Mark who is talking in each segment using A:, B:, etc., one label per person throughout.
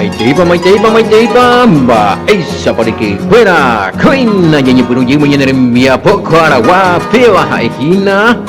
A: Maiteipa, mba, esa pariki, fuera, coina, y puru y mañana envía poco a la guapeva, hina.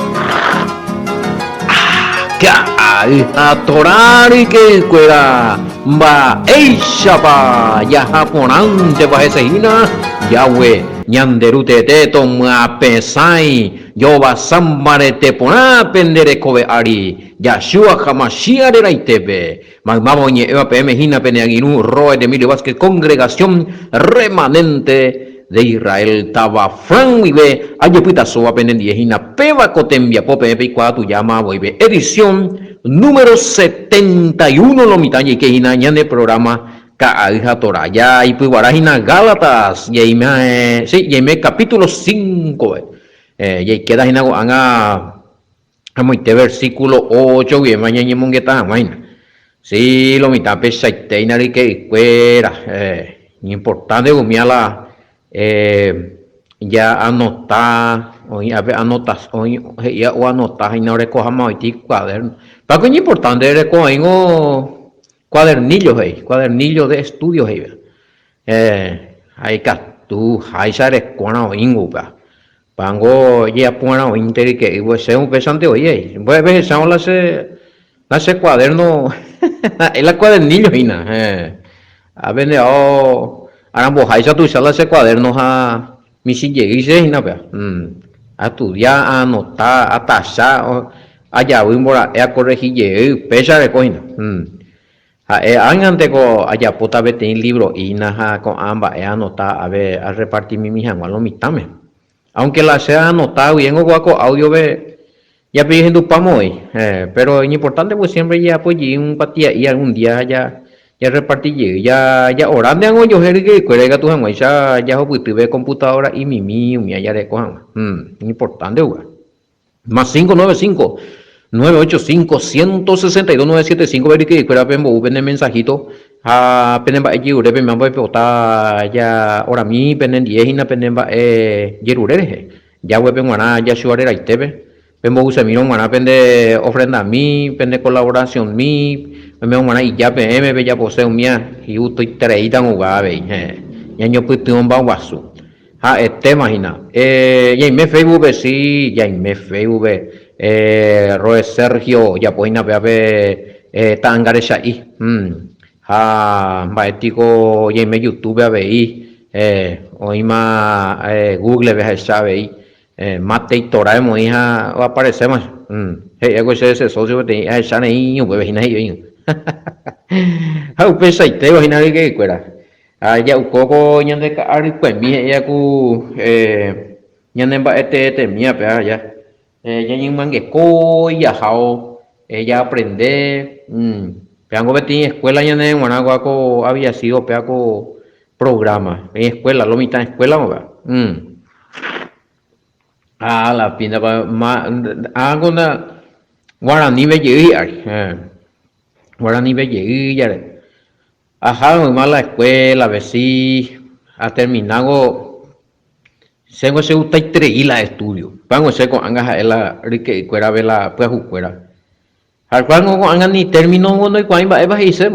A: A torar y que fuera, mba, esa pa, ya japonante pa esa hina, Yahweh, ñanderute te toma pesai, yo va sambare te pona pendere kobe ari, Yahshua Hamashia de Raitebe, Magmamo y Eva PM Hina Peneaguinu, Roe de Emilio Vázquez, Congregación Remanente de Israel, Taba Fran Vive, Ayepita Soa Penendijina, Peva Cotembia, Pope Epi Cuatu Yama, Boibe, edición número 71, Lomitaña y Kehina, Ñane programa. Ka Toraya y Puguarajina Gálatas, Yeime capítulo 5, y queda Hinago Anga. Este versículo 8, bien, mañana mongueta, mañana. Sí, lo mitad pesa y teinari que fuera. Importante, gumiala, ya anotar, hoy anotas, hoy ya o anotar, y no recojamos hoy cuaderno. Para que es importante recoger cuadernillos de estudios, hay que tú, hay que recoger Pango ya puena interi que igual sea un pesante oye, voy a ver esa la cuaderno, es la cuadernillo hina, a ver arambo haisa tu sala ese cuaderno ha mi si lleguise hina pe, a estudiar, a anotar, a tachar, allá voy a corregir llegué, pesa de coina, antes ko allá puta vete en libro hina con ambas anotar a ver a repartir mi mija lo mitame. Aunque la sea anotado bien o guaco audio ve ya pidiendo pamoy, pero es importante pues siempre ya pues un patía y algún día ya repartí ya orando en hoyo que cuelga tu jamás ya pues tuve computadora y mi allá de cojan, importante güey. Más 595 985 162 975 ver que fuera pembo ven mensajito a penemba yure pe mambo pota ya ora mi penen 10 ina penemba yerure ya we penguana ya shuare itebe pembo usa mi no mana pende ofrenda mi pende colaboración mi me mana y ya pm be ya poseo mía y uto treita ugabe ya ño putum ba wasu este imagina ya me Facebook sí ya me Facebook Roe Sergio ya pues na be tangaresha i baetiko y me YouTube a ver oima Google ve sabe mate y tora mo hija va a aparecer más algo ese socio de esa ahí un bebé ahí pesa y te imagina que fuera allá un poco ñande ka ari pues mi ya ku ñande ba este mía pe ya ya mangue ko ya hao ya aprender Peango beti escuela ya en Guanaguaco había sido peaco programa en escuela lo mitad en escuela la pinta hago una guaraní belle ya ajá muy mala escuela ver ha terminado según se gusta y la estudio pango se con anga la rique cuera vela pues jucuera al cual no hagan ni término no y cuál va a irse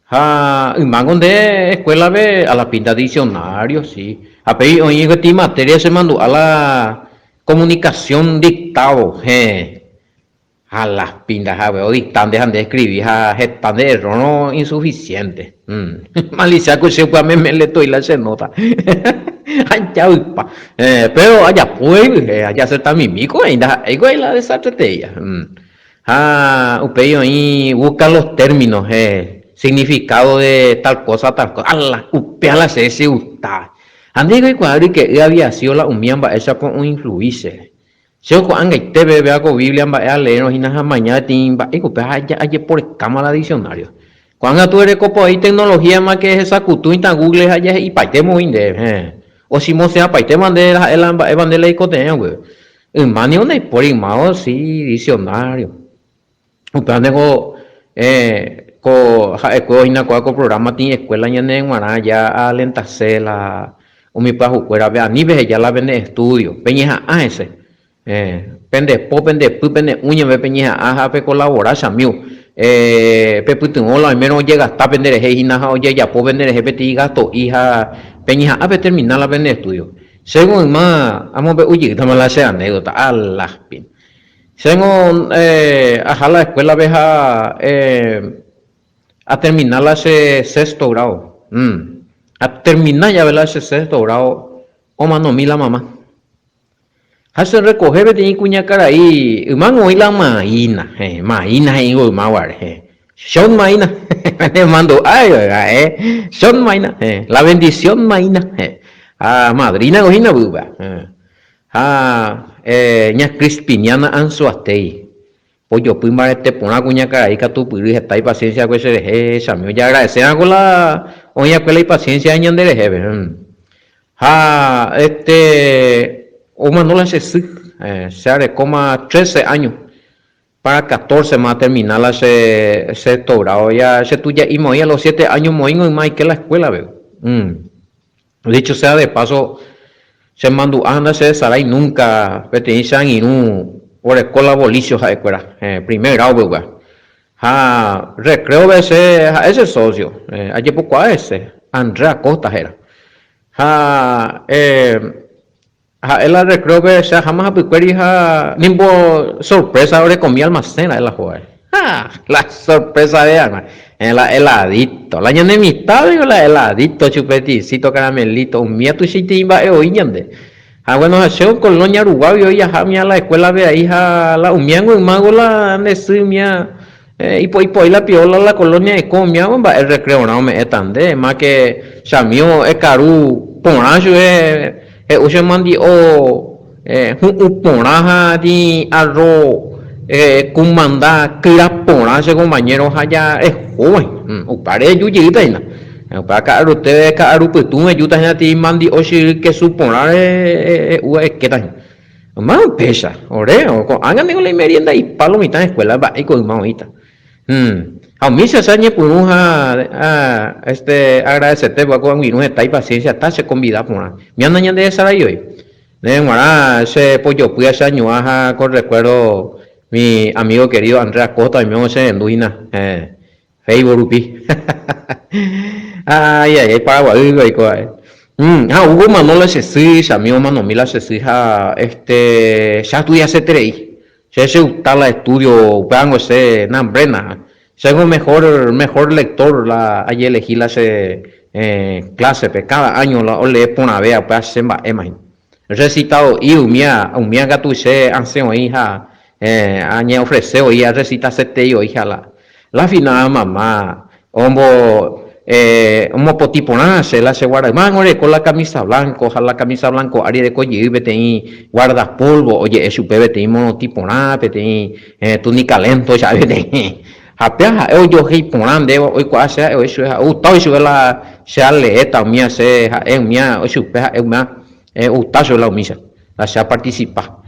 A: mangon de escuela ve a la pinta diccionario sí a pedir oye que materia se mandó a la comunicación dictado a las pintas a ver dictan dejan de escribir están de error no insuficiente malicia que se puede me le estoy la se nota pero allá pues allá se está mi mico igual la desatetella usted ahí busca los términos, significado de tal cosa, upea la se gusta. Ande que que había sido la umiamba esa por un influirse. Se o anga te bebe algo Biblia a leer y nada mañana timba y upea allá por cámara diccionario. Cuando tú eres copo ahí tecnología más que esa cultura en Google allá y paitemo inde, o si mo sea paitemo ande el bandera y cotea güey. Mani una por imao sí diccionario. Tengo ko programa tiene escuela ya en Guaná ya alentase la mi pajo fuera vea ni ve ya la vende estudio peñeja ese pende uña ve peñeja pe colaborar samiu Peputungola, al menos llega hasta vender hija, oye, ya puedo vender jefe, gasto, hija, peñija, a ver, terminar la vender estudio. Según más, vamos a ver, oye, estamos la sea anécdota, a las pin. Según, a la escuela, veja, a terminar la sexto grado. A terminar ya, ¿verdad? Ese sexto grado, o mano, mi la mamá. Hace recoger betini cuña cara ahí, man hoy la maína, maína y go mawar, son maína, te mando, son maína, la bendición maína, madrina gojina buba, ña crispiniana anzuastei, pollo pimba este pona cuña cara ahí que tu piri está ahí paciencia que se samio ya agradecer con la oña que la paciencia añan de jefe, o Manola se haré como 13 años para 14 más terminar la se grado ya se tuya y moía a los 7 años moingo y más que la escuela veo. Dicho sea de paso se mandó anda se sarai nunca pertenecen y no por escuela bolicios a escuela primer grado veo. Recreo ese socio ayer poco a ese Andrea Costa era él la recreo que sea jamás ha nimbo sorpresa ahora comí almacena de la joven. La sorpresa de alma. El heladito. La ñande mitad de la heladito chupeticito caramelito. Un mía tu chitimba oíñande. Bueno, hace un colonia Uruguay y a la escuela de ahí la umiango y mago la nesumia. Y pues la piola la colonia de comia, el recreo no me etande. Más que Samio Ekaru Ponacho usted mandi un ponaja de arroz kumanda kira ponaje compañeros allá es joven upare yuyita ina para que usted que arupetun ayuda a ti mandi oshi que suponar que tan más pesa oreo hagan con la merienda y palomita en escuela va y con mamita a mí se sañe por agradecerte va con mi no está y paciencia está se convida por mi anda de esa hoy ese pollo puya ese año con recuerdo mi amigo querido Andrea Costa y mi ese en Duina Facebook rupi ay Paraguay Hugo Manola se sí amigo Manomila se sí ya estudia se trei se gusta la estudio vean ese nambrena según mejor lector la hay elegí la clase cada año la le pone a ver pues se va recitado y umia gatu se anciano hija añe ofrece hoy a recitar sete hija la final mamá hombo potipona se la se guarda man con la camisa blanco ari de colle bete guarda polvo oye es su bebé te monotipona bete túnica lento ya bete apia yo hei ponan de hoy quase eso es la se ale también se en mía o su peja utazo la misa la se participa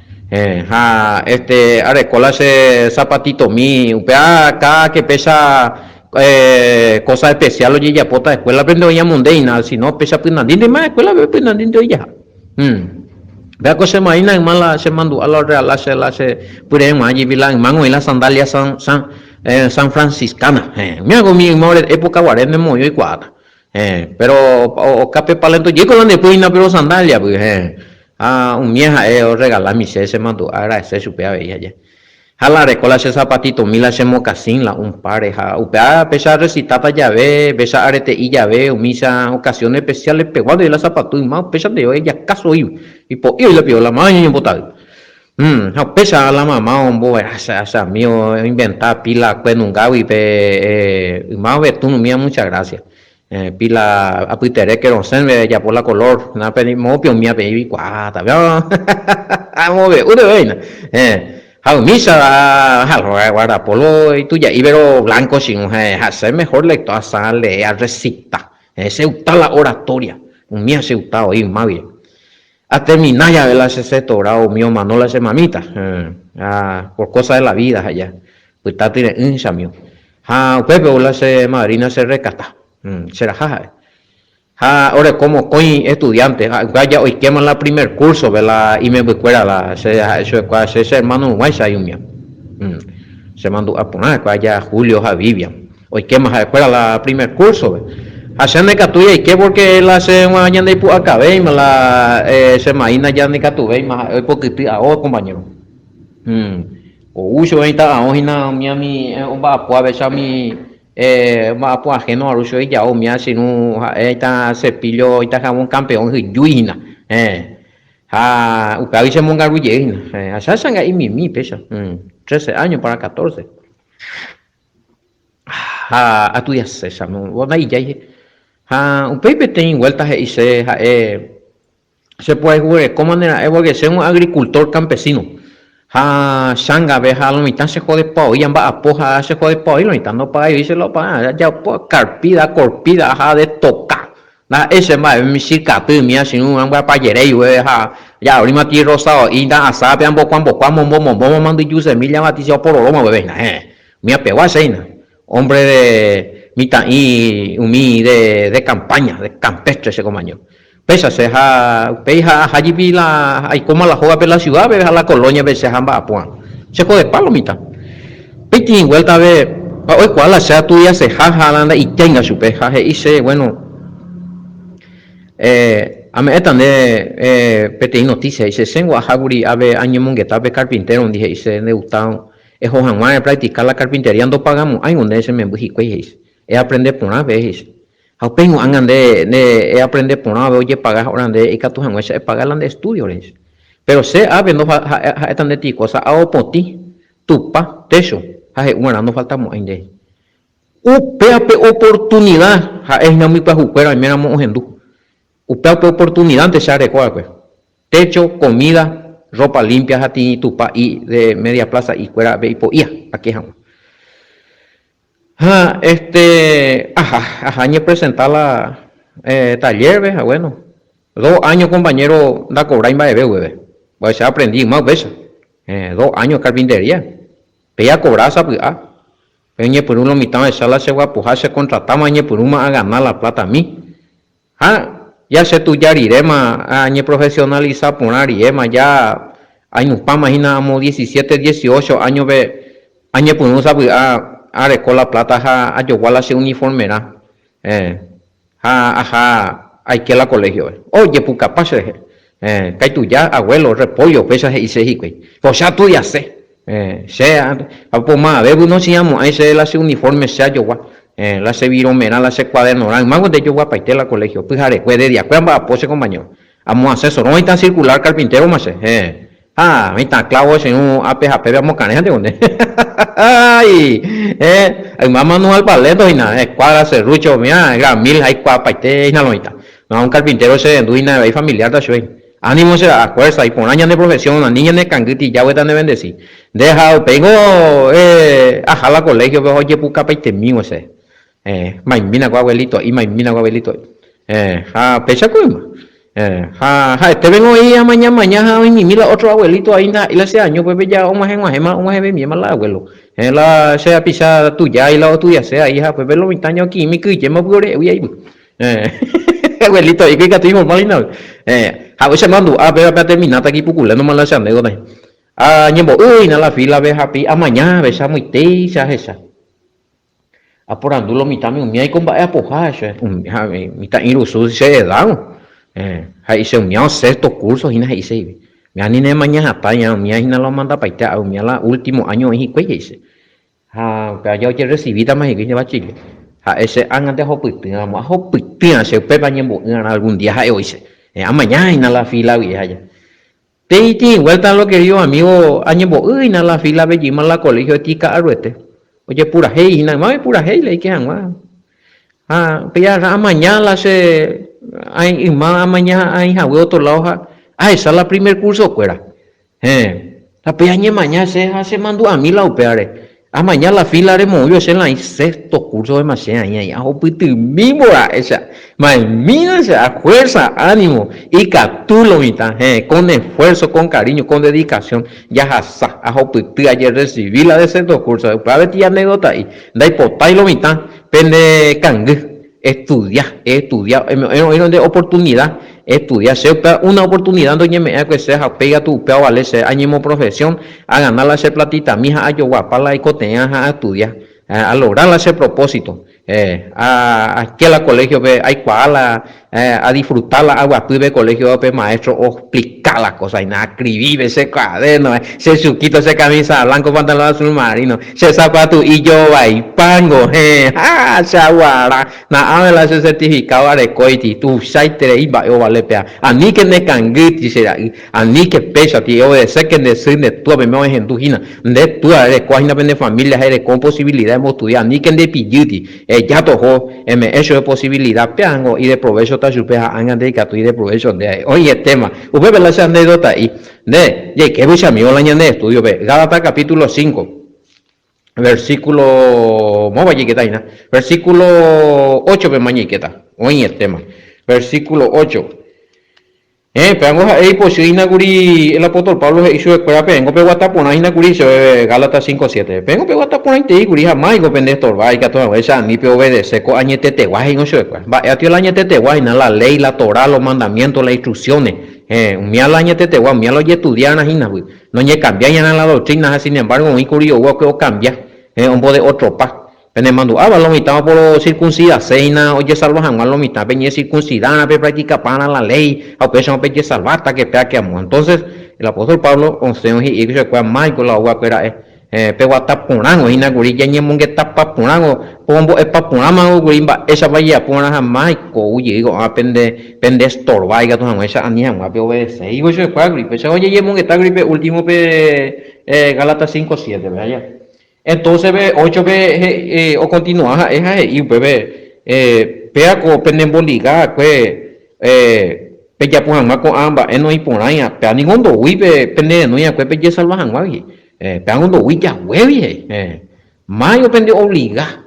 A: arecola se zapatito mi upea acá que pesa cosa especial oye ya pota escuela aprende ya mondeina si no pesa pinandín de más escuela pinandín de ya vea cosa maina en mala se mandó a la real la se pure en allí vilan mango y la sandalia San Franciscana me hago mi época guarene muy y cuata pero o cape palento llego donde puina pero sandalia pues un vieja regalar mi se mandó agradecer su pea bella ya jala recola ese zapatito mila ese mocasín la un pareja upea pesa recitar para llave pesa arete y llave misa ocasiones especiales pegado de la zapato y más pesa de ella caso y po y le pido la maña en botal pesa la mamá un bo esa mío inventar pila pues nunca y más ve tú no mía muchas gracias pila apuiteré que no sé ya por la color na pedimos pio mía baby cuata veo vamos ver una vaina misa guarda polo y tuya ibero blanco sin hacer mejor lector sale a recita se gusta la oratoria un mía se gusta oír más bien a terminar ya el sexto grado mío Manola se mamita por cosas de la vida allá pues está tiene un samio Pepe la se madrina se recata será ahora como coin estudiante vaya hoy queman la primer curso ¿verdad? Y me recuerda ese hermano guaysa y un mío se mandó a poner allá Julio Javivian. Hoy qué más escuela la primer curso. Hacen de catuya y qué porque la se mañana de pu acabé la se imagina ya de catuve más porque compañero. O uso está hoy na mi un va a ver mi va a ajeno a uso ya o mi así no está cepillo está jamón campeón yuina ucavi se monga ruyeina allá sanga y mi pesa 13 años para 14 a tu ya se no vos ahí ya un pepe tiene vueltas y se puede jugar como manera es porque ser un agricultor campesino sanga veja lo mitad se jode pa hoy amba apoja se jode pa hoy lo mitad no paga y dice lo paga ya carpida corpida de toca la ese más mi chica tu mía si no amba pa yere y ya ahorita ti rosado y da asabe ambo bombo mando y se milla maticio por lo bebé mía pegó a seina hombre de mitad y umi de campaña de campestre ese compañero pesa se peja allí vi la hay como la joda de la ciudad ve a la colonia ve se jamba apuan se jode palomita piti vuelta a ver hoy cual la sea tuya se jaja anda y tenga su peja y se bueno a me están de pete noticia y se sengo a jaguri a ver año mongueta ve carpintero dije y se ne gustado es hojanwa de practicar la carpintería no pagamos hay donde se me bujique es aprender por una vez Hau pengu angan de aprender por nada oye pagar ahora de ikatu hango se pagar de estudios pero se ave no están de ti cosa a opoti tupa techo hae una no faltamos ainda upeape oportunidad es na mi pa juquera mira mo hendu upeape oportunidad antes se adecuada pues techo comida ropa limpia hati tupa y de media plaza y fuera ve po ia aquí hango añe presentar la taller, ¿ves? Bueno, 2 años compañero da cobrar y va bebé, pues aprendí más veces, 2 años carpintería, pella cobrar esa pues, peñe por uno mitad de sala se va a pujar, se contratamos añe por uno a ganar la plata a mí, ya se tu ya irema, añe profesionalizar por irema, ya, años pa, imaginamos 17, 18 años, ve, añe por uno sabe, con la plata a Yoguala se uniformera hay que la colegio oye pues capaz que tú ya abuelo repollo pesas y se hique pues ya tú ya sé sea pues más ver uno se llama ahí se la se uniforme sea Yoguala la se viromera la se cuaderno más de Yoguala para la colegio pues haré puede día pues va pose compañero vamos a hacer eso no hay tan circular carpintero más ahí está clavo ese no APJP vamos caneja de dónde ay mamá no al paleto y nada cuadra serrucho mira gran mil hay cuapaite y nada no un carpintero se duina y familiar da shoy ánimo se a fuerza y por años de profesión una niña de canguiti ya vuelta de bendecir deja pego a la colegio veo oye puca paite mío ese maimina con abuelito y maimina con abuelito pecha cuima este vengo ahí a mañana y mi mira otro abuelito ahí y la ese año pues ya un jefe mi la abuelo la sea pisada tuya y la tuya sea hija pues verlo 20 años aquí mi que me pure uy ahí abuelito y que tu hijo malina a veces mando a ver para terminar aquí puculando más la anécdota ñembo uy na la fila ve happy a mañana ve muy te esa aporandulo mitad mi hay con va a pojar mitad iluso se da ahí se unió sexto curso y ahí se me anime mañana paña mi ahí no lo manda para ita mi la último año y que dice que yo quiero recibir más y que va Chile ese antes de hopitina se pepa ñembo algún día ahí hoy se mañana en la fila vieja ya te vuelta lo que yo amigo añembo uy en la fila bellima la colegio de tica aruete oye pura hey nada más pura hey le que pero mañana se hay más mañana hay otro lado esa es la primer curso fuera la peña mañana se mandó a mí la opeare mañana la fila de mollo se la sexto curso de macena y a mismo esa mira esa fuerza ánimo y captulo mitad con esfuerzo con cariño con dedicación ya a ayer recibí la de sexto curso para ver anécdota y da hipotai lo mitad pende cangue estudiar de oportunidad estudiar, una oportunidad donde me que sea pega tu peo vale se añimo profesión, a ganarla ese platita, mija, a yo guapa y coteña a estudiar, a lograr ese propósito, a que la colegio ve, hay cual a disfrutar la agua pibe colegio ve maestro o explicar las cosas y nada, escribir ese cadeno, ese suquito, ese camisa blanco, pantalón azul marino, ese zapato y yo ahí pango, chaguara, nada ese certificado de coiti, tu site y va o vale pea, a ni que ne canguiti será, a ni que pesa tío de sé que de ser de tu me en tu gina, de tu de coagina de familia de con posibilidad de estudiar, ni que de pilliti, ya tojo, me hecho de posibilidad peango y de provecho ta supea angan de catu y de provecho de oye tema, usted ve la anécdota y de que mucha amigo la de estudio ve, Gálatas capítulo 5 versículo versículo 8 pe mañiqueta oye el tema versículo 8 pero ahí pues inaguri el apóstol Pablo hizo escuela pengo pe guatapona inaguri Gálatas 5:7 pengo pe guatapona te guri jamás go pende estorba y que todo esa ni pe obedece co añete te guay no se va a tío la añete te guay la ley la Torá los mandamientos las instrucciones un mía la añete te guay mía lo estudiar na hina no ni cambiar ya la doctrina sin embargo un curio que cambia un poco de otro pa Penemando, lo mitad por circuncida, seina, oye salvajan, lo mitad, peñe circuncidana, pe práctica pana la ley, a pecho peche salvata, que pea que amo. Entonces, el apóstol Pablo, consejo y que se cuida Michael, la agua que era, peguata punango, inaguri, ya ni mongue tapa punango, pombo es pa punama, gurimba, esa vaya punana Michael, uy, digo, pende estorba, y gato, esa anía, pe obedece, y se cuida gripe, oye, ya mongue está gripe, último pe Gálatas 5:7, vaya. Entonces ve 8 ve o continúa y pues ve pea co penemboliga que peya pujan más con ambas no hay por ahí pea ningún do wipe pende no ya que peya salvajan guavi pea un do ya huevi mayo pende obliga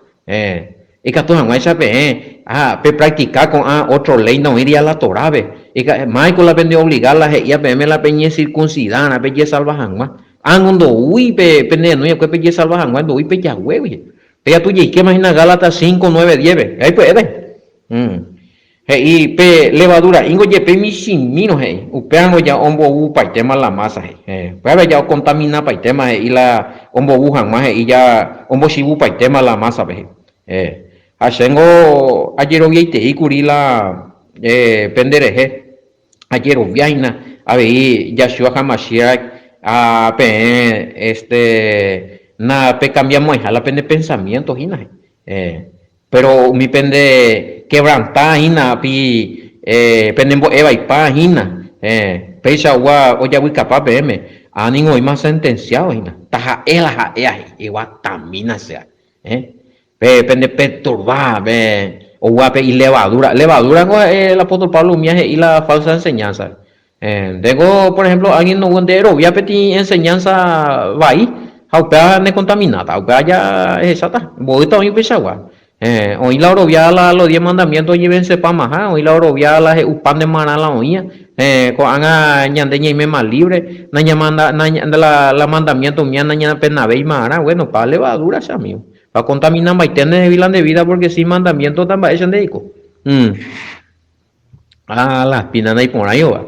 A: y que tu jamás sabe pe practicar con otro ley no iría a la Torá ve y que Michael la pende obligar la ya me la peñe circuncidana peya salvajan guavi ando uy pende no ya que pe salvajan cuando uy pe ya huevi ya tú ya que imagina Gálatas 5:9-10 ahí puede y pe levadura ingo ye pe mi sin mino upeano ya ombo u pa tema la masa pues ya contamina pa tema y la ombo bujan más y ya ombo shibu pa tema la masa ve hacengo ayer oyeite y curila pendereje ayer oviaina a ver Yahshua HaMashiach na pe cambiamos la pende pensamiento hina pero mi pende quebrantar hina pi pendembo eva y pa hina peisa wa oya wi capaz pm anin hoy más sentenciado hina taja ela igual tamina sea pe pende perturbar o guape y levadura el apóstol Pablo miaje y la falsa enseñanza Luego, por ejemplo, alguien no guandero, voy a pedir enseñanza, va ahí, aupea ne contaminada, aupea ya exacta, voy a ir pesagua. Hoy la orovia los 10 mandamientos llévense pa maja, hoy la orovia la upan de mana la oía, con anga ñandeña y me más libre, naña manda, la mandamiento mía, naña pena ve y mara, bueno, pa levadura, amigo, pa contaminar maitene de vilan de vida, porque si mandamiento también echan de ico. Las pinas y por ahí va.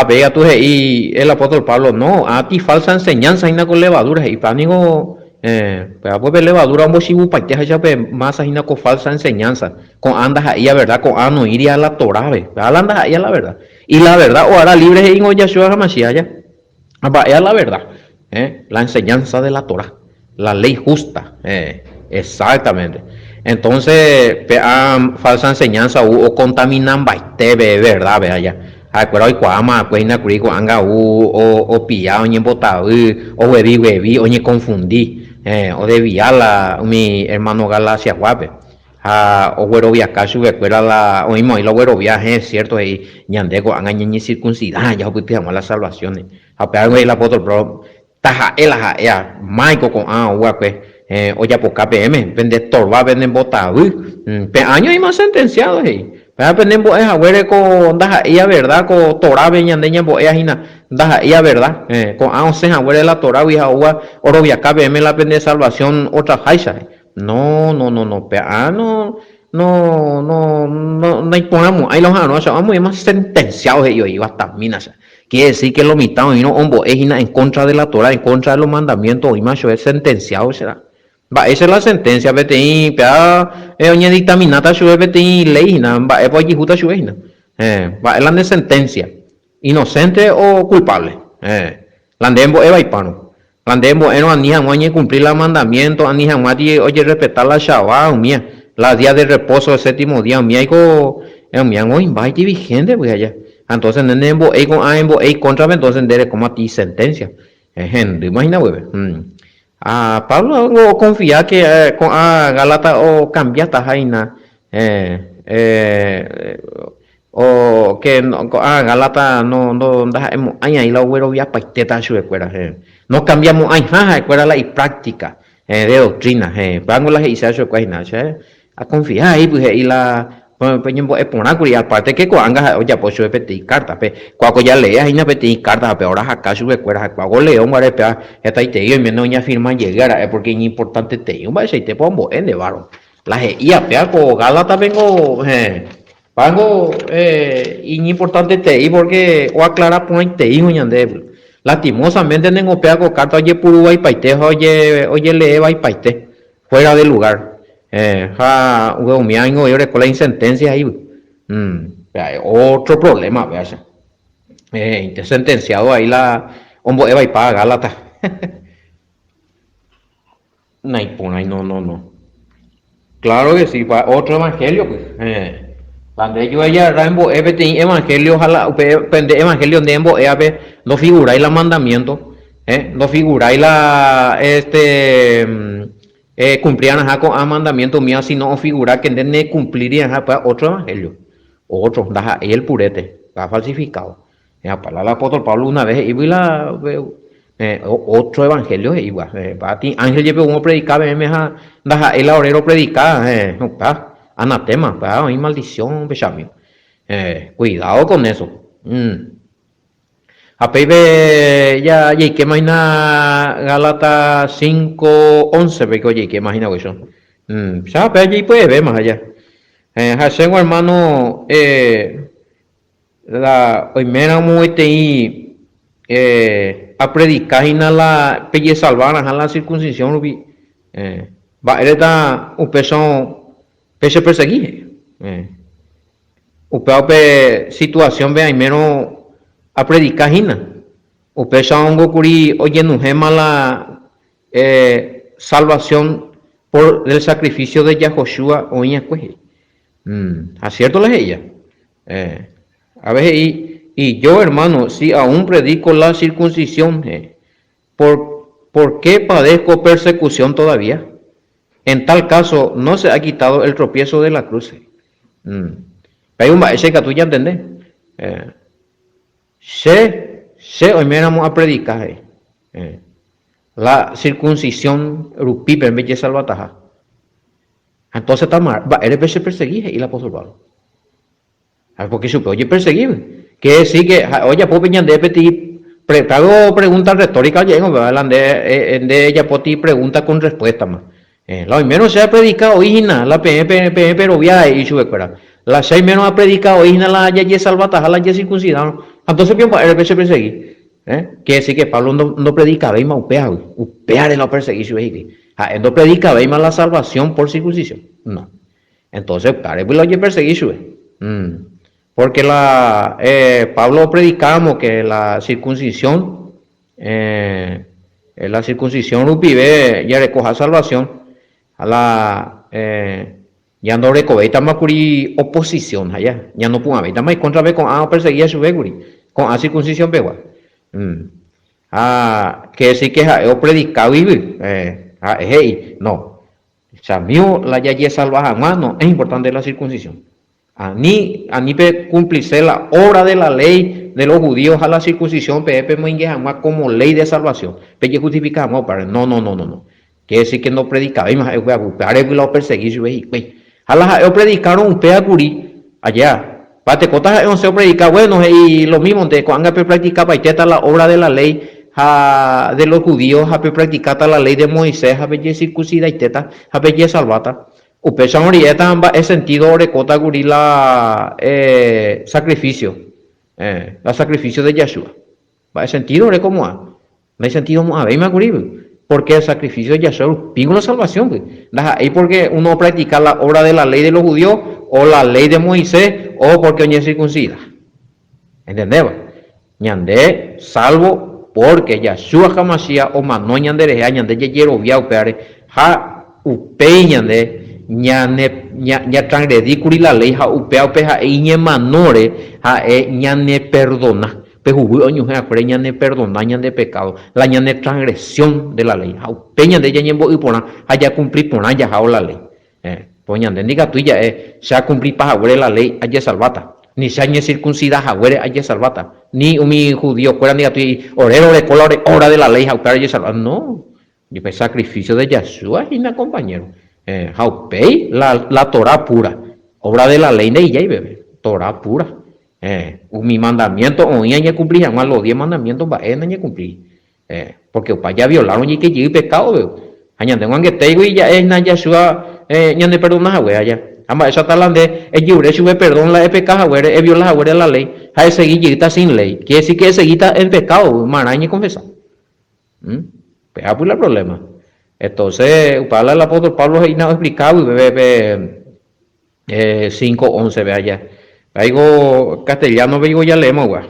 A: Pega tú y el apóstol Pablo, no, a ti falsa enseñanza y con levadura y pánico, pero pues levadura un bosibu paiteja ya más ajina con falsa enseñanza, con andas ahí a verdad, con no iría a la Torá, andas ahí a la verdad, y la verdad o hará libre en Yahshua HaMashiach ya, es la verdad, la enseñanza de la Torá, la ley justa, exactamente. Entonces, falsa enseñanza o contaminan baite, verdad, vea ya. Pero hoy cuama pues na curi anga o pillado ni botado o huevi o ni confundí o debía la mi hermano Gala hacia guape o güero viajar ve fuera la o mismo y lo güero viaje es cierto y ñandego anga ni circuncidar ya pues pidamos las salvaciones a pegar el apóstol pro taja elaja ya maico con guape o ya por KPM vende torba venden botado pe año y más sentenciado Penemos es agüere con daja ella verdad con Torá veñandeña boea hina daja ella verdad con once agüere la Torá vieja agua oro viaca me la pende salvación otra jaisa no no imponamos, ahí los años, vamos más sentenciados ellos, y hasta minas. Quiere decir que los mitad y no hombo es en contra de la Torah, en contra de los mandamientos, y macho es sentenciado, será. Va, esa es la sentencia, vete y pea, oña dictaminata, sube, vete y ley, va, es justa sube, va, es la de sentencia, inocente o culpable, landembo es vaipano, landembo no anija muañe cumplir los mandamientos, anija muañe, oye, respetar la Shabbat, mía, la día de reposo, el séptimo día, mía, y mía, no invite vigente, pues allá. Entonces, nembo, contra, entonces, dere como a ti sentencia, imagina, güey. Pablo no confía que con Galata o cambiata jaina o que Galata no da ahí la güero via paiteta su escuela no cambiamos ahí escuela la y práctica de doctrina vango la hice su escuela a confiar ahí pues y la pues por aparte que cuanga ya pues su pedir carta pe cuaco ya lees ahí na pedir carta pe ahora acá su escuela cuaco leo guare pe esta y te yo me no ya firma llegar porque es importante te yo va te pongo en de varo la ia pe co Galata vengo pago importante te y porque o aclara point te hijo ñande lastimosamente tengo pea con carta oye puro y paite oye lee y paite fuera del lugar mi año yo recuerdo la sentencia ahí otro problema veas sentenciado ahí la hombre Eva y paga Galata no claro que sí otro evangelio pues cuando yo ella Rambo evangelio ojalá pende evangelio de embo no figura y la mandamiento no figura y la cumplían con a mandamiento mío sino figura que no cumplirían para otro evangelio otro y el purete va falsificado para el apóstol Pablo una vez y la otro evangelio igual para ti ángel lleve uno predicaba el obrero predicaba anatema hay maldición bechamio cuidado con eso ya que imagina Galata 5:11 porque oye que imagina eso ya allí puede ver más allá hacemos hermano la primera muerte a predicar y la pelle salvar a la circuncisión va él está un peso perseguir situación ve menos a predicar hina o hongo curi oye no gema la salvación por el sacrificio de Yahoshua o Yahué acierto la ella a veces y yo hermano si aún predico la circuncisión ¿por qué padezco persecución todavía? En tal caso no se ha quitado el tropiezo de la cruz hay un baile que tú ya entendés hoy me vamos a predicar la circuncisión rupi en vez de salvataja entonces está mal eres se perseguir y la apóstol Pablo porque supe oye perseguir que decir que oye pues vengan de pedir hago preguntas retóricas llego de ella por ti pregunta con respuesta más la menos se ha predicado hijina la pero vía y su escuela la 6 menos ha predicado hijina la ya salvataja la ya circuncidada entonces bien el se perseguir que decir que Pablo no predicaba y más upear en la perseguición no predicaba y más la salvación por circuncisión no entonces para pues lo perseguir porque Pablo predicamos que la circuncisión vive ya recoja salvación a la ya no recobeita más curi oposición allá ya no puede haber más contra vez con perseguir a su veguri con a circuncisión begua que decir que yo predicaba y no Samió la ya salvaja mano es importante la circuncisión ni cumplirse la obra de la ley de los judíos a la circuncisión como ley de salvación pero justificamos para no quiere decir que no predicaba y más lo perseguir yo predicaron un peacuri allá pate cotas no se predica bueno y lo mismo de cuando practicaba y la obra de la ley de los judíos a practicar la ley de Moisés a ver circuncida y teta a ver salvata Upecha morieta es sentido recota la sacrificio. La sacrificio de Yeshua. Va es sentido re como a. No hay sentido a ver porque el sacrificio de Yeshua pingo la salvación. Pues. Ahí porque uno practica la obra de la ley de los judíos o la ley de Moisés o porque oye circuncida. ¿Entendés? Ñande salvo porque Yeshua Hamashiach o mano ñande ñande yeyero viao peare ha upe ñande ña transgredí la ley ha upea peja e ñe manore ha ñane perdona pejubu oñu ha pre ñane perdona ñande pecado la ñane transgresión de la ley ha upe ñande ñembo y pona haya cumplir pona ya ha la ley pues ñande diga tuya se ha cumplir paja la ley haya salvata ni se añe circuncida jagüere aye salvata ni mi judío fuera ni a ti orero de cola hora de la ley jaupar aye salvata no yo pues sacrificio de Yeshua y na compañero jaupei la Torah pura obra de la ley de ella y bebé Torah pura mi mandamiento hoy añe cumplir jamás los 10 mandamientos va en añe cumplir porque para ya violaron y que llegue pecado veo añan tengo que tengo y ya es na Yeshua ñande perdona jagüe allá ama esa talande es libre sube perdón la pecado güere es viola güere la ley hay seguillita sin ley quiere decir que seguita el pecado maraña confesar pues pues el problema entonces para el apóstol Pablo es explicado y bebe 5:11 ve allá algo castellano veo ya leemos güey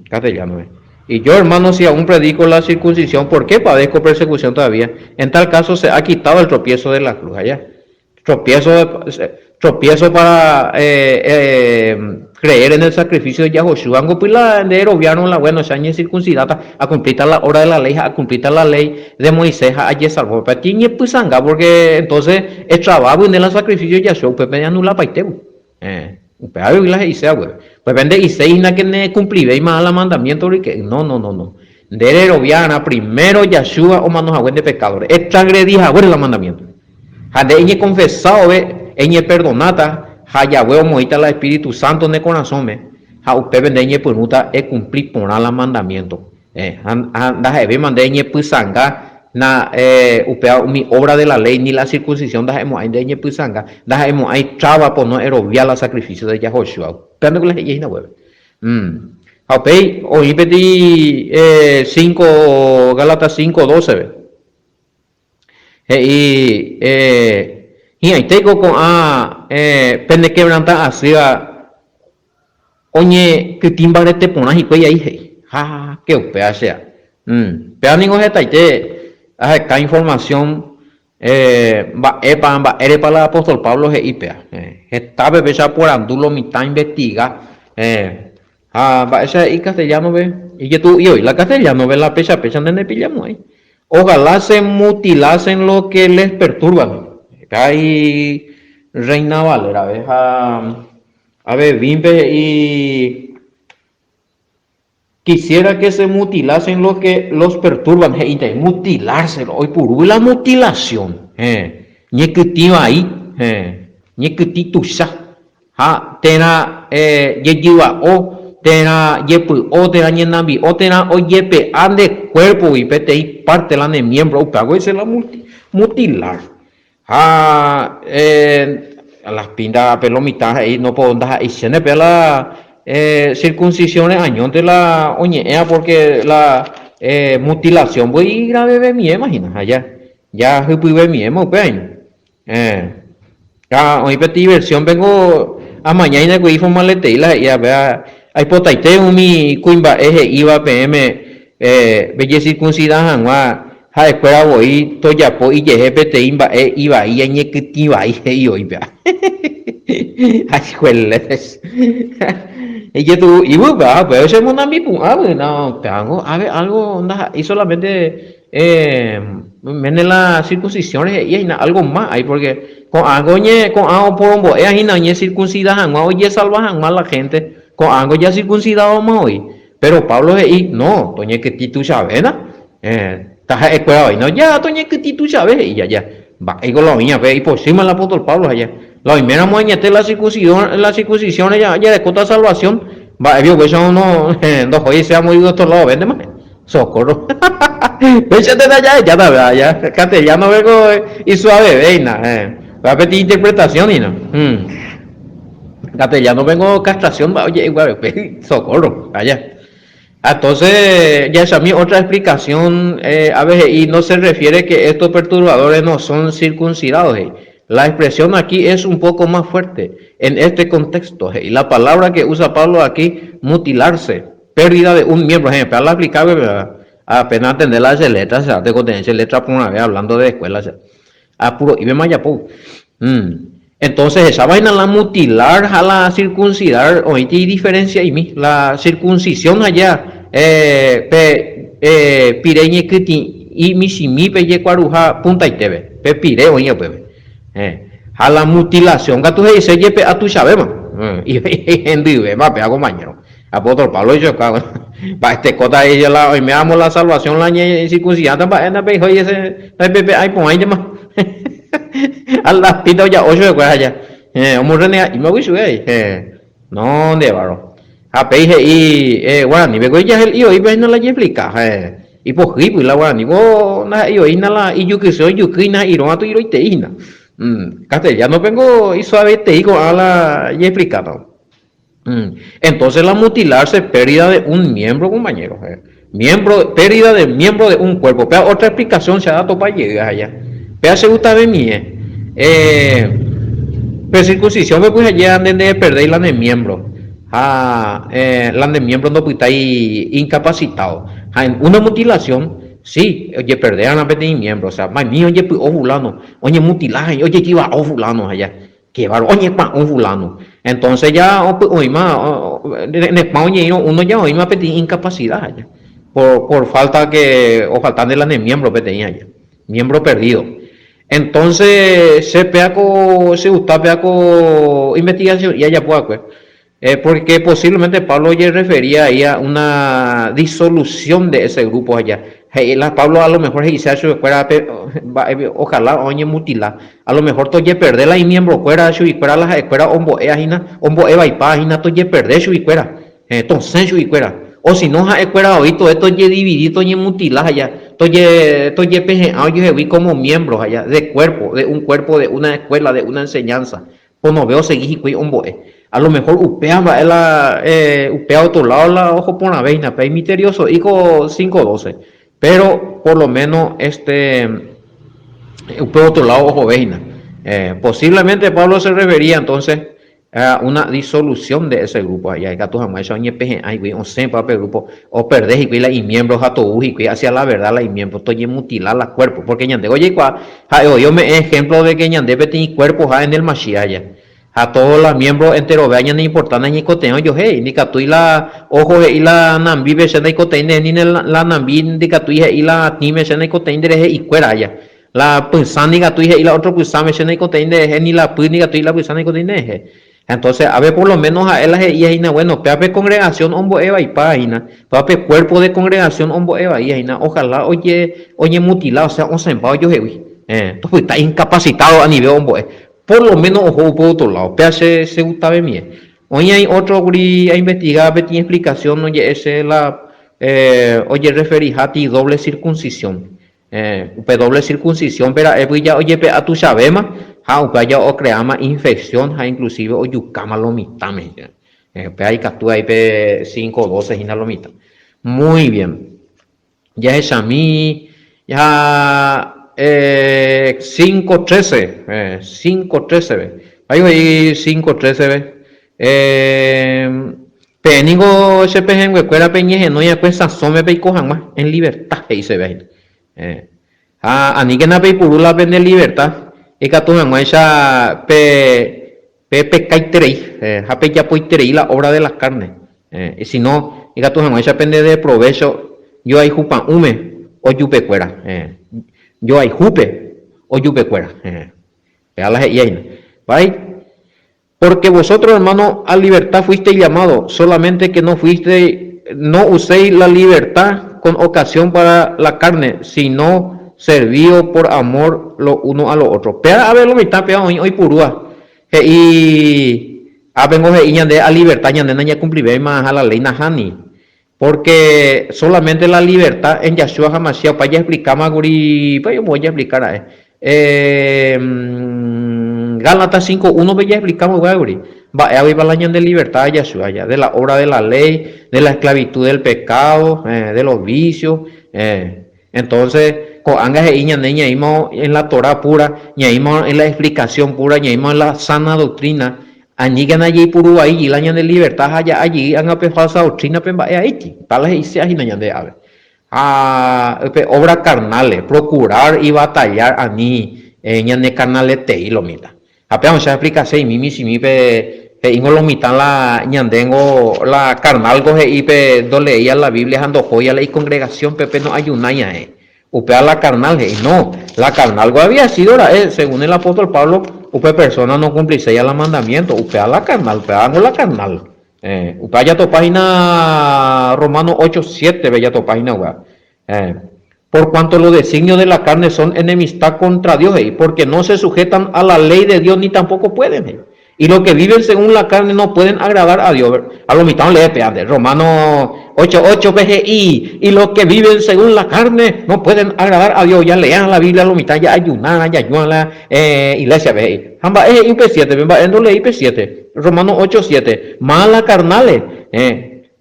A: castellano y yo hermano si aún predico la circuncisión ¿por qué padezco persecución todavía? En tal caso se ha quitado el tropiezo de la cruz allá tropiezo para creer en el sacrificio de Yahoshua. Angopila de Eroviano la bueno, se añe circuncidada a cumplir la hora de la ley, a cumplir la ley de Moisés, a allí salvo. Pero tiene pues sanga, porque entonces el trabajo en el sacrificio de Yahshua, pues me anula paiteu. Pero la dice, güey. Pues vende y se ina que ne cumplir y más la mandamiento, que no. De Eroviana, primero Yahshua o manos agüen de pecadores. Es transgredija, güey, el mandamiento. Hade eñe confesado ve eñe perdonata ha Yahweh moita la Espíritu Santo en el corazón me ha usted vende eñe punuta e cumplir por la mandamiento anda ve mande eñe pusanga na upea mi obra de la ley ni la circuncisión da hemos de eñe pusanga da hemos hay traba por no eroviar la sacrificio de Yahoshua pero que la llena web Aupei hoy pedí 5 Gálatas 5:12 ve y ahí tengo con pende quebranta hacia oye que timbarete ponas y pues ahí que upea sea pero ninguno está ahí acá información va eres para el apóstol Pablo y pea está bebé por andulo mitad investiga va ese y castellano ve y que tú y hoy la castellano ve la pecha donde pillamos ahí. Ojalá se mutilasen lo que les perturba. Hay Reina Valera, a ver, Bimbe y quisiera que se mutilasen lo que los perturban. Mutilarse, hoy por la mutilación. Ni que tío ahí, ni que titusa. Tena yejiva o tena yepu o tena ñenambi o tena o yepe ande cuerpo y pete y parte la de miembro o pago ese la mutilar a las pindas pelomita ahí no puedo andar y se ne pela circuncisiones años de la oñea porque la mutilación voy grave de mi imagina allá ya fui mi emo peño hoy peti diversión vengo a mañana que hizo malete y la ya vea hay potaite mi cuimba eje iba pm belle circuncida hanwa ha escuela voy toya po y yeje pete imba iba y añe que iba y hoy vea ay jueles y que tú y va pero ese mundo a mí no tengo a ver algo y solamente en las circuncisiones y hay algo más ahí porque con algo con algo por un boe ahí nañe circuncida hanwa oye salvajan más la gente con algo ya circuncidado más hoy pero Pablo y no toñe que tú sabes estás escuela hoy no ya toñe que tú sabes y ya va y con la mía ve y por encima el apóstol Pablo allá la primera muñete la circuncisión ya de cota salvación va vio que eso no dos hoy se ha morido de otro lado vende más socorro Échate de allá, ya está, ya. Castellano vengo y suave, veina. Va a pedir interpretación y no. Castellano vengo castración, oye, igual, socorro, allá. Entonces, ya es a mí otra explicación, a veces, y no se refiere que estos perturbadores no son circuncidados. La expresión aquí es un poco más fuerte en este contexto. Y la palabra que usa Pablo aquí, mutilarse, pérdida de un miembro. Para la aplicar, apenas atender las letras, se hace contener letras por una vez hablando de escuelas. Puro, y me maya, entonces esa vaina la mutilar, a la circuncidar, hoy hay diferencia y mi, la circuncisión allá, pireñe que y misimi pe ye cuaruja punta y tebe, pe pire oye pe, a la mutilación que tú dices ye pe a tu sabema, y en vive más pe hago mañana, a otro Pablo y yo cago, para este cota ella la, hoy me amo la salvación la ñe circuncidada para en pe hoy ese, pe ay pues ahí más. Allah pito ya ocho de cuál allá y me voy a subir no de varo a peije y bueno ni veo ya el y ven la explica y por qué pues la bueno ni vos na y la y yo que soy yo que na y no a tu y te ina castellano vengo y suave te digo a la y explicado entonces la mutilarse pérdida de un miembro compañero miembro pérdida de miembro de un cuerpo pero otra explicación se ha dado para llegar allá. Pero se gusta de mí, pero circuncisión me puse allá de perder la de miembro. La de miembro no puede estar incapacitado. En una mutilación, sí, oye, perder a la vez de miembro. O sea, más mío, oye, pues, fulano, oye, mutilaje, oye, que iba a fulano allá. Que va, oye, pa, fulano. Entonces ya, oye, más, oye, uno ya, oye, más pedir incapacidad allá. Por falta que, o falta de la de miembro, pedir allá. Miembro perdido. Entonces se peaco, se gusta peaco investigación y allá pues, porque posiblemente Pablo ya refería ahí a una disolución de ese grupo allá. Pablo a lo mejor dice fuera, ojalá oye mutila, a lo mejor toye perder la miembro fuera y fuera las escuelas ombo eva y página toye perder y fuera, entonces y fuera. O si no, escuela hoy todo esto ya dividido, ya mutilado allá, toye pejeado, yo vi como miembros allá, de un cuerpo, de una escuela, de una enseñanza. Pues no veo seguir y a lo mejor upea otro lado, la ojo por la veina, pero misterioso, hijo 512. Pero por lo menos upea otro lado, ojo veina. Posiblemente Pablo se refería entonces una disolución de ese grupo allá que tú jamás eso ni peje ay güey o siempre para el grupo o perdés y la y miembros a todo y hacia la verdad la y miembros estoy mutilar la cuerpo porque ñande oye yo me ejemplo de que ñande tiene cuerpo en el machia allá a todos los miembros enteros vean ni importante ni coteo yo hey ni tú y la ojo y la nambi ve se coteine ni la nambi ni tú y la time se coteine y cuera allá la pensando ni tú y la otro pusame se coteine ni la pu ni tú y la pusame coteine entonces, a ver, por lo menos a él y a bueno, pepe congregación hombo eva y página, pepe cuerpo de congregación hombo eva y ojalá oye mutilado, o sea, un sempado yo heavy, entonces está incapacitado a nivel hombo, por lo menos ojo por otro lado, pepe se gusta de mí. Oye, hay otro a investigar, tiene explicación, oye, ese la, oye, referijati doble circuncisión, doble circuncisión, pero ya, oye, a tu sabema, vaya o creama infección, inclusive o yucama lomitame. Hay que actúa ahí 512 y lomita. Muy bien. Ya es a mí, ya 513, 513. Ahí 513. Penigo ese pejen cuera peñeje no ya cuesta some pe cojan más en libertad ahí se ve. Ani que na pe purula vende libertad. Y que tú me esa pe caiterei, jape ya poiterei la obra de las carnes. Y si no, y que tú me esa pende de provecho, yo hay jupa hume o yupe cuera. Yo hay jupe o yupe cuera. Porque vosotros, hermano, a libertad fuisteis llamados, solamente que no uséis la libertad con ocasión para la carne, sino servido por amor lo uno a lo otro. Pea a ver lo mitad pea hoy purúa. Y vengo de a libertad ya nena ya cumpliré más a la ley najani. Porque solamente la libertad en Yahshua HaMashiach, para ya explicar más, para yo voy a explicar. Gálatas 5:1, ya explicamos, guri. Va la de libertad de Yahshua, ya, de la obra de la ley, de la esclavitud del pecado, de los vicios. Entonces, en la Torah pura, en la explicación pura, en la sana doctrina. Añigan allí puru ahí y la de libertad allí han apejado esa doctrina pemba ahí para las hice ahí no de ave obras carnales procurar y batallar a ni ñande carnales te y lo mita apenas se explica se mimi si mi pe ingo lo mita la ñandengo la carnal coge y pe dole ella la Biblia ando joya la congregación pepe no ayunaya upea la carnal no la carnal había sido según el apóstol Pablo upe persona no cumplirse ya el mandamiento, upea la carnal, upea la carnal. Upea ya tu página Romanos 8:7, ve ya tu página web. Por cuanto los designios de la carne son enemistad contra Dios, porque no se sujetan a la ley de Dios ni tampoco pueden. Y los que viven según la carne no pueden agradar a Dios. A lo mitad le peande. Romanos 8:8 PGI. Y los que viven según la carne no pueden agradar a Dios. Ya lean la Biblia, a lo mitad ya ayunan, ya ayunan la iglesia PGI. Hamba es IP7, venga, no le IP7. Romanos 8:7. Mala carnales.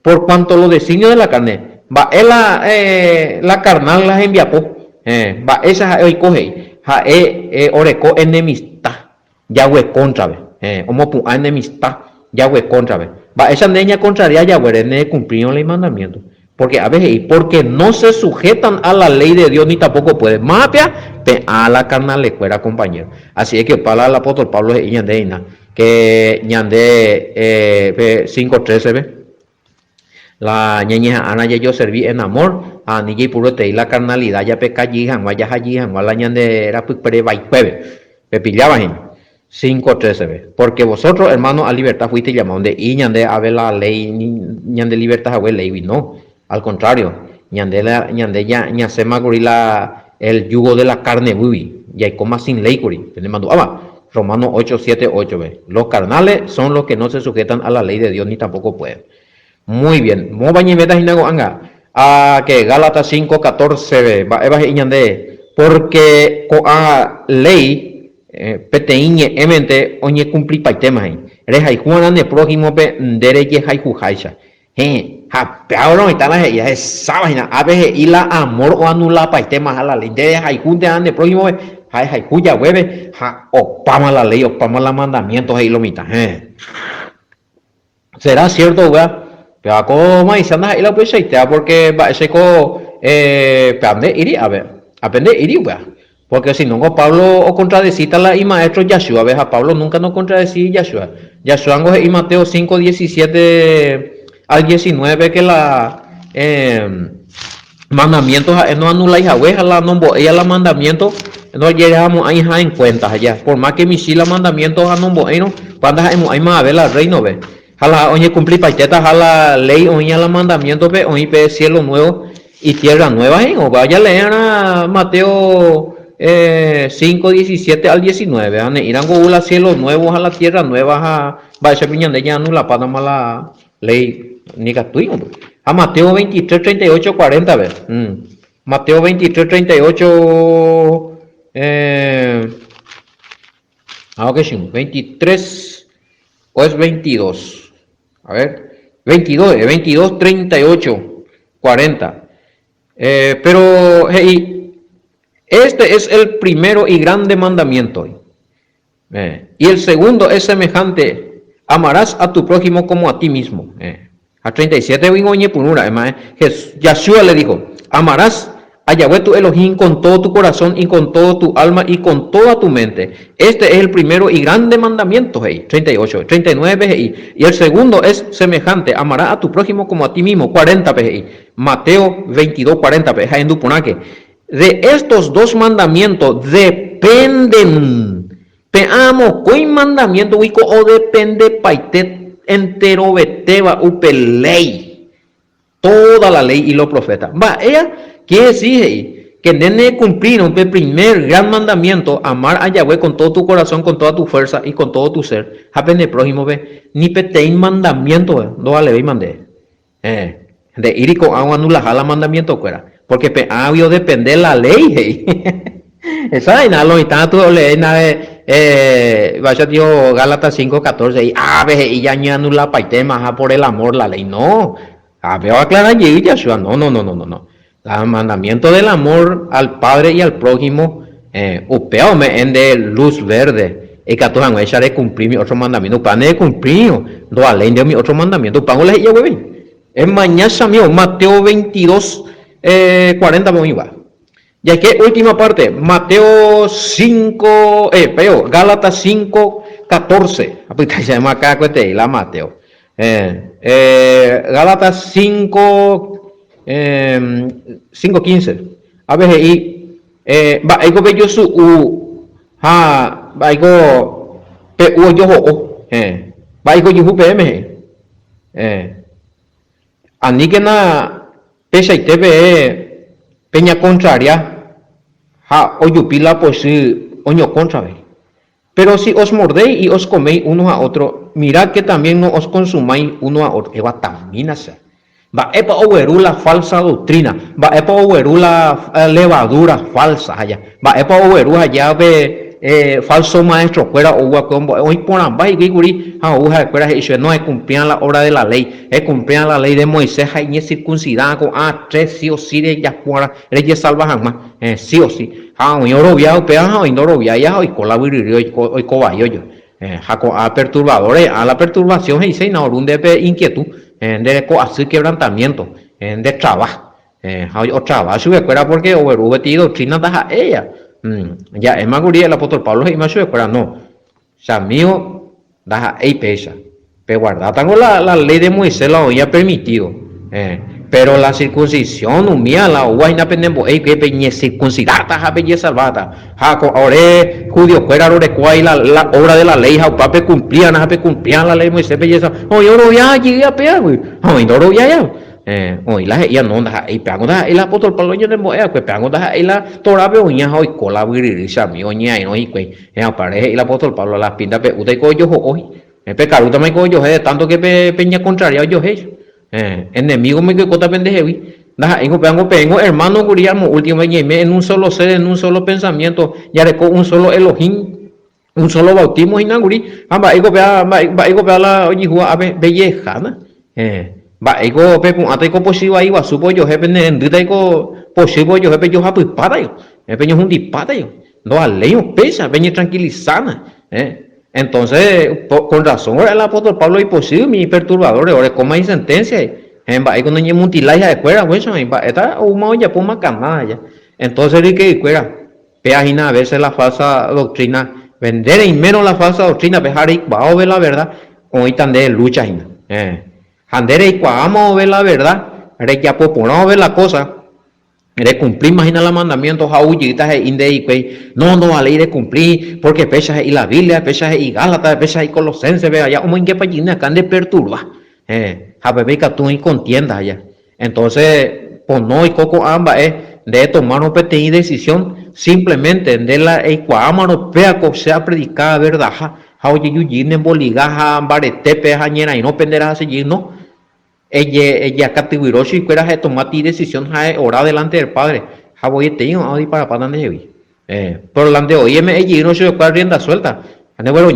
A: Por cuanto los designios de la carne. Va la carnal las envía. Va esa hoy coge. Oreco enemistad. Yahweh contra. Como pu enemistad Yahweh contra va esa niña contraria Yahweh ne cumplió el mandamiento porque a veces y porque no se sujetan a la ley de Dios ni tampoco pueden mapia a la carnal le fuera compañero así es que para el apóstol Pablo y ñandeina que ñande 5:13 ve la ñeña ana ya yo serví en amor a ni puro te y la carnalidad ya peca allí la ñande era pues pre jueves me pillaban 5:13 porque vosotros hermanos a libertad fuiste llamados de y ñande a ver la ley ñande libertad a ver ley no al contrario ñande ya ñase magurila el yugo de la carne bubi y hay coma sin ley curi mando Romanos 8:7-8 ve los carnales son los que no se sujetan a la ley de Dios ni tampoco pueden muy bien mo bañemeta hinago anga a que Gálatas 5:14 ve va ñande porque a ley peteiñe emente oñe cumpli paitema reja y juana de prójimo pe dereye hay jujaisa ha peor está la ya esa vaina a veces y la amor o anula paitema a la ley de hay junte de prójimo hay cuya hueve ha opama la ley opama la mandamientos ahí lo mita será cierto vea pero como y sana y la pues porque va ese co pande iría a ver aprende iría porque si no, Pablo o contradecita la y maestro Yahshua, ¿ves? A Pablo nunca nos contradecía Yahshua. Yahshua y Mateo 5:17-19 que la mandamientos no anula hija, la no ella la mandamientos no llegamos ahí en cuenta allá. Por más que mi sí la mandamientos a no bueno, cuando hay más a ver la reino ve. Jala oye cumplir paquetas a la ley oye la mandamientos ve oye pe cielo nuevo y tierra nueva o vaya a leer a Mateo 5:17-19 irán a cielos nuevos a la tierra nueva a va a ser piñan de ya no la panama la ley ni gatuino a Mateo 23:38-40 ver Mateo 23:38 que sí 23 o es 22 a ver 22:38-40 pero hey, este es el primero y grande mandamiento. Y el segundo es semejante. Amarás a tu prójimo como a ti mismo. A 37 Yahshua le dijo, amarás a Yahweh tu Elohim con todo tu corazón y con todo tu alma y con toda tu mente. Este es el primero y grande mandamiento. 38, 39 y el segundo es semejante. Amarás a tu prójimo como a ti mismo. 40 Mateo 22:40 de estos dos mandamientos dependen. Veamos, ¿cuál mandamiento wico o depende paite entero beteba upelei? Toda la ley y los profetas. Va, ella quiere decir que nene cumplieron el primer gran mandamiento, amar a Yahweh con todo tu corazón, con toda tu fuerza y con todo tu ser. Japen el prójimo ve, ni petein mandamiento, no vale ve mandé. de ir y con agua anular la mandamiento fuera, porque había depende de la ley, hey. Esa es lo tanto le vaya tío Gálatas 5:14 y ve y ya ni anula paite más por el amor la ley, no. Veo aclarar y Yeshua, no. El mandamiento del amor al Padre y al prójimo, upeo me en de luz verde. Y que todos han hecho de cumplir mi otro mandamiento, pan de cumplir, no além de mi otro mandamiento, pan le yo es mañana mío, Mateo 22, 40 me iba. Y aquí última parte, Mateo 5, Gálatas 5, 14. Se llama acá la Mateo. Gálatas 5, 5, 15. A ver, va a ver yo su va a yo va a yo PM. Ani que na pesa y TV peña contraria oyupila pues oño contra pero si os mordéis y os coméis uno a otro, mirad que también no os consumáis uno a otro. Eva también hace. Va epa overu la falsa doctrina, va epa overu la levadura falsa allá, va epa overu allá falso maestro fuera hoy por ambas y guri fuera no es cumplir la hora de la ley, es cumplir la ley de Moisés y es circuncidada con tres sí o sí de ya fuera reyes salvajes más sí o sí hoy oro viajo peajo y no oro viajo y colaborar hoy cobayo yo a perturbadores a la perturbación y se un de inquietud de así quebrantamiento de trabajo o trabajo sube fuera porque overu doctrina da ella. Ya es más guría el apóstol Pablo y más pero no. O sea, mío, da pesa. Pero guarda, tengo la ley de Moisés la había permitido. Pero la circuncisión, mía, la guayna pendejo, que peñe circuncidada, ja peñe salvada. Ja, ahora judío fuera lo recuay la obra de la ley, ja pape cumplían la ley de Moisés, peñe salvada. Oye, oro ya llegué a pegar, güey. Oye, oro ya. Hoy la ella no da y pegan da el apóstol Pablo yo de moeda que pegan da la Torah veo ya hoy colaborar mi oña y no y que aparece el apóstol Pablo las pinta pe usted coyo hoy el pecado también coyo tanto que peña contraria yo enemigo me que cota pendeje da ego pengo hermano guriamo último en un solo ser en un solo pensamiento ya de con un solo Elohim un solo bautismo y nanguri amba ego vea la oye a belleza va ego pe pun ate ko posible ahí va supo yo jefe en duda ego posible yo jefe yo hapu para yo jefe yo un dispara yo no aleo pesa venir tranquilizana entonces con razón el apóstol Pablo imposible mi perturbador ahora como hay sentencia va ego no ni mutilaje de fuera bueno va está uma ya puma canada ya entonces di que fuera peagina a veces la falsa doctrina vender y menos la falsa doctrina pejar y va a ver la verdad hoy tan de lucha Andere y vamos a ver la verdad, re que a ver la cosa, de cumplir, imagina los mandamientos, jaullitas e inde no a ley de cumplir, porque pesa y la Biblia, pesa y Gálatas, pesa y Colosenses, vea ya como en qué página acá de perturba, a beber que tú y contienda allá. Entonces, pues no y coco ambas de tomar una pequeña decisión, simplemente de la ecuámano peaco sea predicada verdad, oye yujine boligaja, baretepe, jañera y no penderás a seguir, no. Ella categorizó y fuera de tomar decisión orar delante del Padre. Voy tengo ahí para donde heavy. Pero delante de hoy ella no se puede rienda suelta. Ne vuelo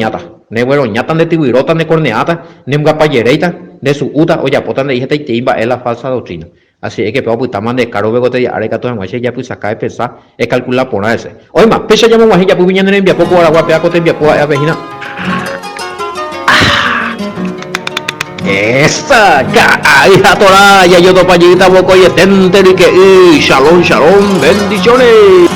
A: ñata de tibirota de corneata, ne un gapallereita de su uta o ya potan de hijeta y timba es la falsa doctrina. Así es que puedo putar man de caro vego te haré que todo en ya pues saca de pensar es calcular por nada ese. Oye más, pesa llamo más ya pues viñan en envía poco ahora guapea cote envía poco a vecina. Esa hija Torah ya yo to payita boco y etente y que shalom bendiciones.